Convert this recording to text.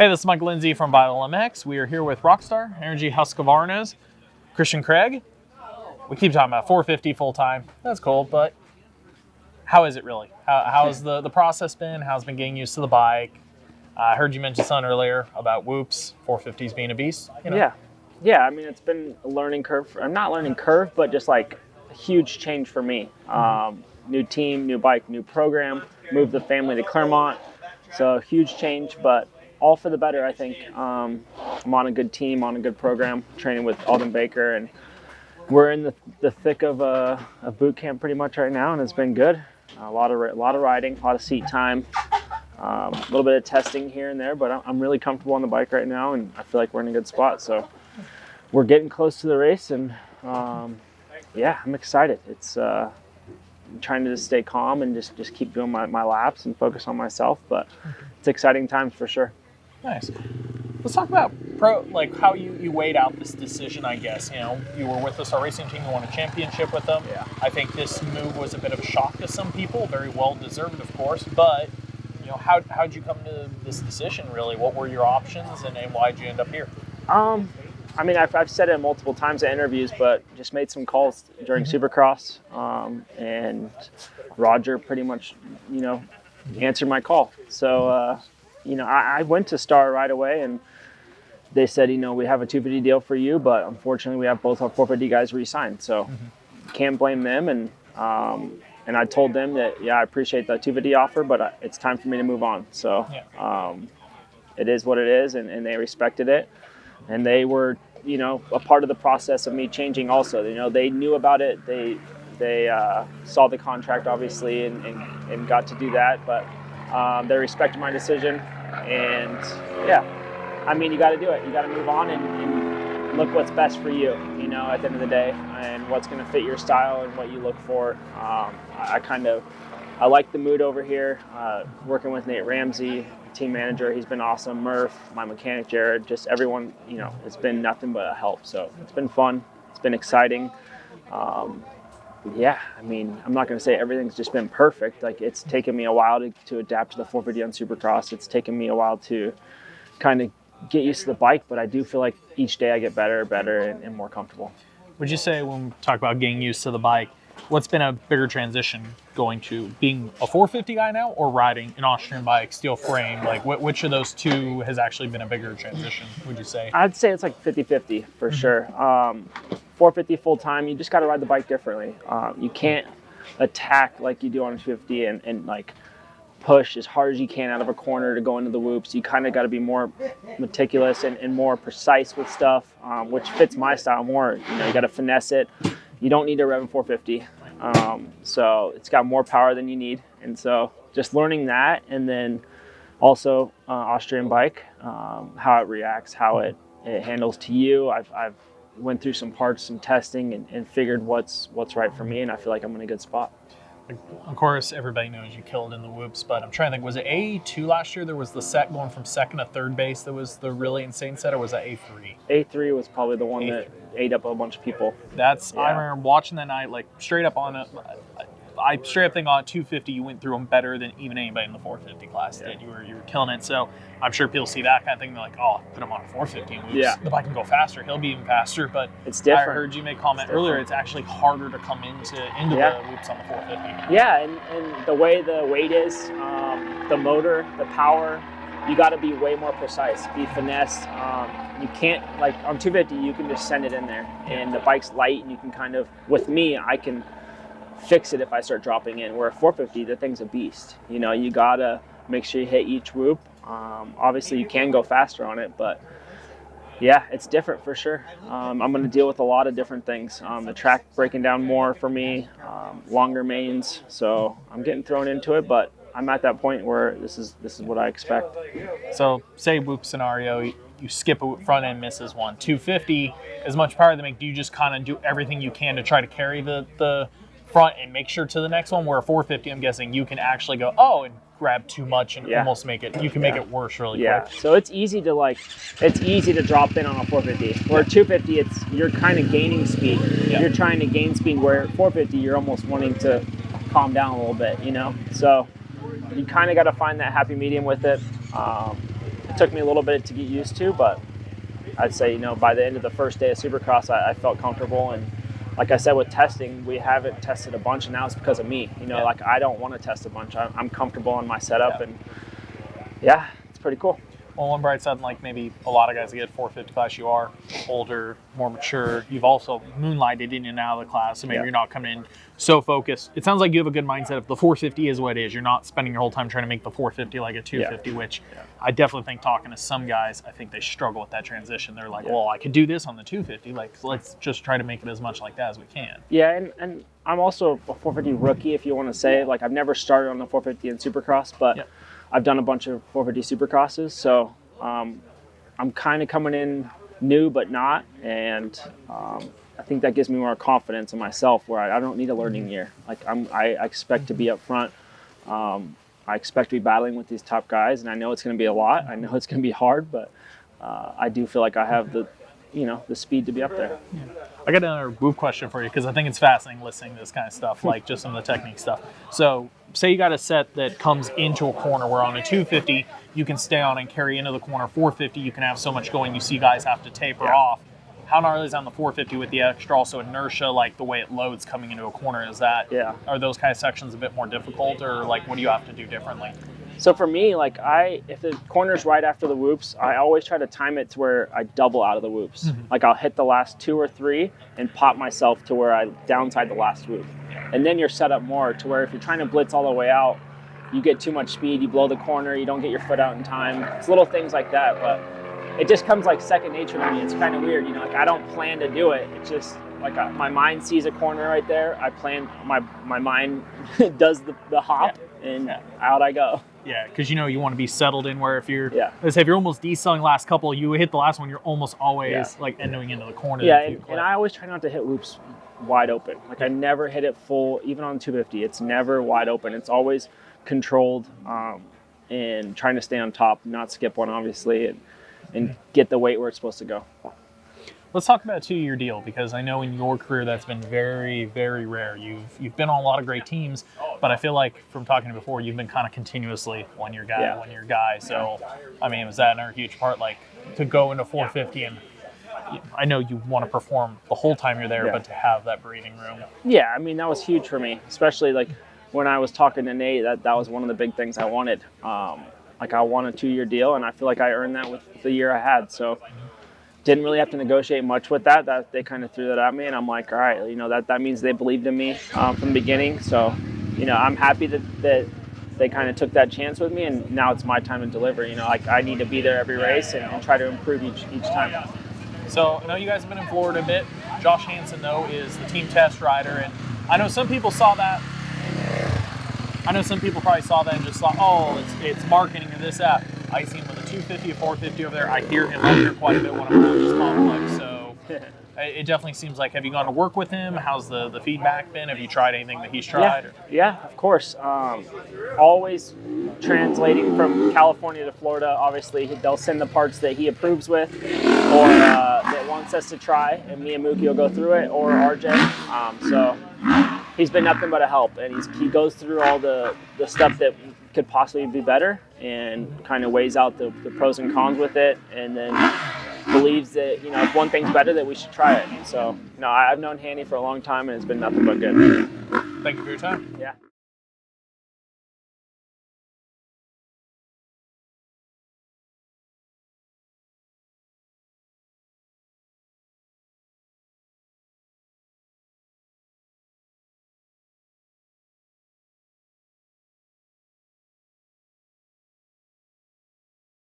Hey, this is Mike Lindsay from Vital MX. We are here with Rockstar, Energy Husqvarna's Christian Craig. We keep talking about 450 full-time. That's cool, but how is it really? How's the process been? How's it been getting used to the bike? I heard you mention something earlier about whoops, 450s being a beast. You know? Yeah. I mean, it's been a learning curve. I'm not learning curve, but just like a huge change for me. New team, new bike, new program. Moved the family to Claremont, so huge change, but all for the better, I think. I'm on a good team, on a good program, training with Alden Baker, and we're in the thick of a boot camp pretty much right now, and it's been good. A lot of riding, a lot of seat time, a little bit of testing here and there, but I'm really comfortable on the bike right now, and I feel like we're in a good spot. So we're getting close to the race, and yeah, I'm excited. It's I'm trying to just stay calm and just keep doing my laps and focus on myself, but it's exciting times for sure. Nice. Let's talk about how you weighed out this decision, I guess. You know, you were with the Star Racing team, you won a championship with them. Yeah. I think this move was a bit of a shock to some people, very well deserved, of course, but you know, how'd you come to this decision really? What were your options and why'd you end up here? I mean, I've said it multiple times in interviews, but just made some calls during Supercross, and Roger pretty much, answered my call. So, I went to Star right away, and they said, we have a 250 deal for you, but unfortunately we have both our 450 guys re-signed, so can't blame them. And I told them that, I appreciate the 250 offer, but it's time for me to move on. So it is what it is, and they respected it. And they were, a part of the process of me changing also. They knew about it. They saw the contract, obviously, and got to do that. But they respected my decision. And, I mean, you got to do it. You got to move on and look what's best for you, at the end of the day, and what's going to fit your style and what you look for. I like the mood over here, working with Nate Ramsey, team manager. He's been awesome. Murph, my mechanic Jared, just everyone, it's been nothing but a help. So it's been fun. It's been exciting. I mean, I'm not going to say everything's just been perfect. Like, it's taken me a while to adapt to the 450 on Supercross. It's taken me a while to kind of get used to the bike, but I do feel like each day I get better and more comfortable. Would you say, when we talk about getting used to the bike, what's been a bigger transition, going to being a 450 guy now or riding an Austrian bike, steel frame? Like, which of those two has actually been a bigger transition, would you say? I'd say it's like 50-50 for sure. 450 full time, you just got to ride the bike differently. You can't attack like you do on a 250 and like push as hard as you can out of a corner to go into the whoops. You kind of got to be more meticulous and more precise with stuff, which fits my style more. You got to finesse it. You don't need a Revin 450. So it's got more power than you need. And so just learning that, and then also Austrian bike, how it reacts, how it handles to you. I've went through some parts, some testing, and figured what's right for me, and I feel like I'm in a good spot. Of course, everybody knows you killed in the whoops, but I'm trying to think, was it A2 last year? There was the set going from second to third base that was the really insane set, or was that A3? A3 was probably the one that ate up a bunch of people. I remember watching that night, like, straight up on it. I straight up think on 250, you went through them better than even anybody in the 450 class did. You were killing it. So I'm sure people see that kind of thing. They're like, oh, put him on a 450 and whoops. Yeah. The bike can go faster. He'll be even faster. But it's different. I heard you make a comment earlier. It's actually harder to come into the whoops on the 450. Yeah, and the way the weight is, the motor, the power, you got to be way more precise, be finesse. You can't, like on 250, you can just send it in there. And the bike's light, and you can kind of, with me, I can fix it if I start dropping in. Where a 450, the thing's a beast. You gotta make sure you hit each whoop. Obviously you can go faster on it, but yeah, it's different for sure. I'm going to deal with a lot of different things. The track breaking down more for me, longer mains, so I'm getting thrown into it, but I'm at that point where this is what I expect. So say whoop scenario, you skip a front end, misses one. 250, as much power they make, do you just kind of do everything you can to try to carry the front and make sure to the next one? Where a 450, I'm guessing you can actually go, and grab too much and almost make it, you can make it worse really quick. So it's easy to drop in on a 450. Where 250, you're kind of gaining speed. You're trying to gain speed, where 450, you're almost wanting to calm down a little bit, So you kind of got to find that happy medium with it. It took me a little bit to get used to, but I'd say, by the end of the first day of Supercross, I felt comfortable. And like I said, with testing, we haven't tested a bunch, and now it's because of me. Like I don't want to test a bunch. I'm comfortable in my setup, and it's pretty cool. Well, one bright side, like maybe a lot of guys that get 450 class, you are older, more mature. You've also moonlighted in and out of the class, so maybe you're not coming in so focused. It sounds like you have a good mindset of the 450 is what it is. You're not spending your whole time trying to make the 450 like a 250, which I definitely think, talking to some guys, I think they struggle with that transition. They're like, well, I could do this on the 250. Like, let's just try to make it as much like that as we can. Yeah, and I'm also a 450 rookie, if you want to say. Like, I've never started on the 450 in Supercross, but I've done a bunch of 450 Supercrosses, so I'm kind of coming in new but not, and I think that gives me more confidence in myself, where I don't need a learning year. Like, I expect to be up front. I expect to be battling with these top guys, and I know it's going to be a lot. I know it's going to be hard, but I do feel like I have the speed to be up there. I got another move question for you, because I think it's fascinating listening to this kind of stuff, like just some of the technique stuff. So say you got a set that comes into a corner where on a 250 you can stay on and carry into the corner. 450 you can have so much going, you see guys have to taper off. How gnarly is on the 450 with the extra also inertia, like the way it loads coming into a corner? Is that, are those kind of sections a bit more difficult, or like what do you have to do differently? So for me, like if the corner's right after the whoops, I always try to time it to where I double out of the whoops. Like I'll hit the last 2 or 3 and pop myself to where I downside the last whoop. And then you're set up more to where if you're trying to blitz all the way out, you get too much speed, you blow the corner, you don't get your foot out in time. It's little things like that, but it just comes like second nature to me. It's kind of weird, like I don't plan to do it. It's just like my mind sees a corner right there. I plan, my mind does the hop, and out I go. Yeah, because you want to be settled in where if you're, let's say if you're almost decelling last couple, you hit the last one, you're almost always like ending into the corner. Yeah, and I always try not to hit whoops wide open. Like I never hit it full, even on 250. It's never wide open. It's always controlled, and trying to stay on top, not skip one, obviously, and get the weight where it's supposed to go. Let's talk about a 2-year deal, because I know in your career that's been very, very rare. You've been on a lot of great teams, but I feel like from talking to you before, you've been kind of continuously one-year guy. So, I mean, was that another huge part, like to go into 450 and I know you want to perform the whole time you're there, but to have that breathing room? Yeah, I mean, that was huge for me, especially like when I was talking to Nate, that was one of the big things I wanted. Like I want a 2-year deal, and I feel like I earned that with the year I had. So didn't really have to negotiate much with that. They kind of threw that at me, and I'm like, all right, that means they believed in me from the beginning. So, I'm happy that they kind of took that chance with me, and now it's my time to deliver. Like I need to be there every race and try to improve each time. So I know you guys have been in Florida a bit. Josh Hansen, though, is the team test rider, and I know some people saw that. I know some people probably saw that and just thought, oh, it's marketing or this, that. I see him with a 250, a 450 over there. I hear him up here quite a bit when I'm on this complex. So it definitely seems like, have you gone to work with him? How's the feedback been? Have you tried anything that he's tried? Yeah, of course. Always translating from California to Florida. Obviously, they'll send the parts that he approves with, or that wants us to try, and me and Mookie will go through it, or RJ. So he's been nothing but a help, and he goes through all the stuff that could possibly be better, and kind of weighs out the pros and cons with it, and then believes that if one thing's better, that we should try it. So I've known Hanny for a long time, and it's been nothing but good. Thank you for your time. Yeah.